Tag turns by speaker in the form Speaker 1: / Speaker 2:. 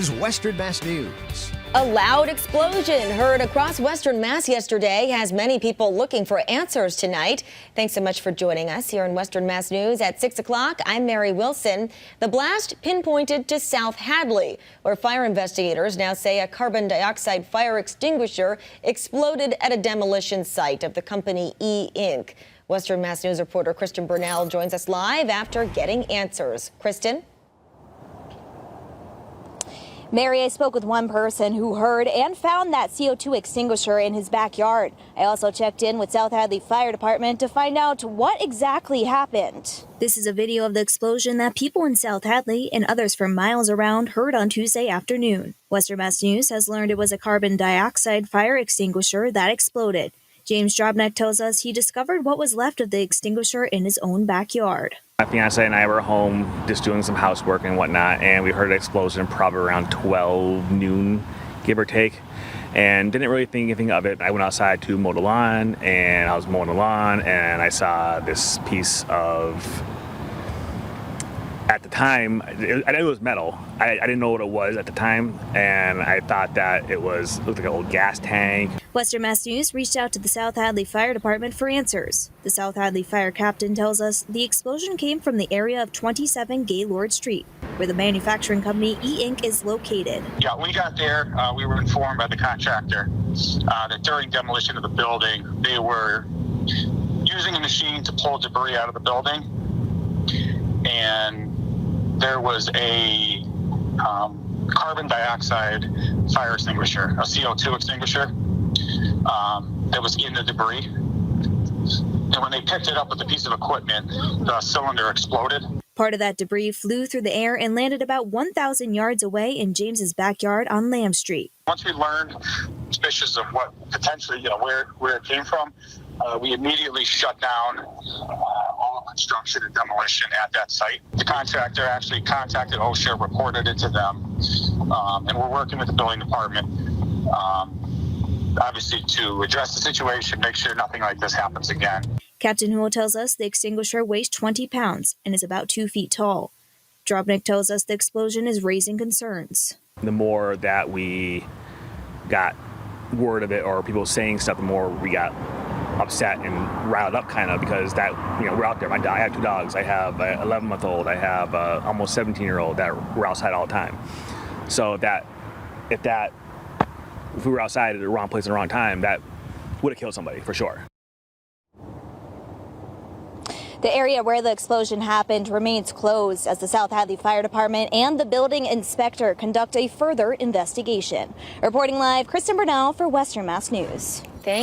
Speaker 1: Is Western Mass News.
Speaker 2: A loud explosion heard across Western Mass yesterday has many people looking for answers tonight. Thanks so much for joining us here in Western Mass News at 6 o'clock. I'm Mary Wilson. The blast pinpointed to South Hadley, where fire investigators now say a carbon dioxide fire extinguisher exploded at a demolition site of the company E Inc. Western Mass News reporter Kristen Burnell joins us live after getting answers. Kristen?
Speaker 3: Mary, I spoke with one person who heard and found that CO2 extinguisher in his backyard. I also checked in with South Hadley Fire Department to find out what exactly happened. This is a video of the explosion that people in South Hadley and others from miles around heard on Tuesday afternoon. Western Mass News has learned it was a carbon dioxide fire extinguisher that exploded. James Drobnik tells us he discovered what was left of the extinguisher in his own backyard.
Speaker 4: My fiance and I were home just doing some housework and whatnot, and we heard an explosion probably around 12 noon, give or take, and didn't really think anything of it. I went outside to mow the lawn, and I was mowing the lawn, and I saw this piece of, at the time, I knew it was metal. I didn't know what it was at the time, and I thought that it looked like an old gas tank.
Speaker 3: Western Mass News reached out to the South Hadley Fire Department for answers. The South Hadley Fire Captain tells us the explosion came from the area of 27 Gaylord Street, where the manufacturing company E Inc. is located.
Speaker 5: Yeah, when we got there, we were informed by the contractor that during demolition of the building, they were using a machine to pull debris out of the building, and there was a carbon dioxide fire extinguisher, a CO2 extinguisher, that was in the debris. And when they picked it up with a piece of equipment, the cylinder exploded.
Speaker 3: Part of that debris flew through the air and landed about 1,000 yards away in James's backyard on Lamb Street.
Speaker 5: Once we learned suspicious of what potentially, where it came from, we immediately shut down all construction and demolition at that site. The contractor actually contacted OSHA, reported it to them, and we're working with the building department, obviously, to address the situation, make sure nothing like this happens again.
Speaker 3: Captain Huo tells us the extinguisher weighs 20 pounds and is about 2 feet tall. Drobnik tells us the explosion is raising concerns.
Speaker 4: The more that we got word of it or people saying stuff, the more we got upset and riled up kind of, because that, we're out there. I have 2 dogs. I have an 11-month-old. I have a almost 17-year-old that we're outside all the time. So if we were outside at the wrong place at the wrong time, that would have killed somebody for sure.
Speaker 3: The area where the explosion happened remains closed as the South Hadley Fire Department and the building inspector conduct a further investigation. Reporting live, Kristen Burnell for Western Mass News.
Speaker 2: Thank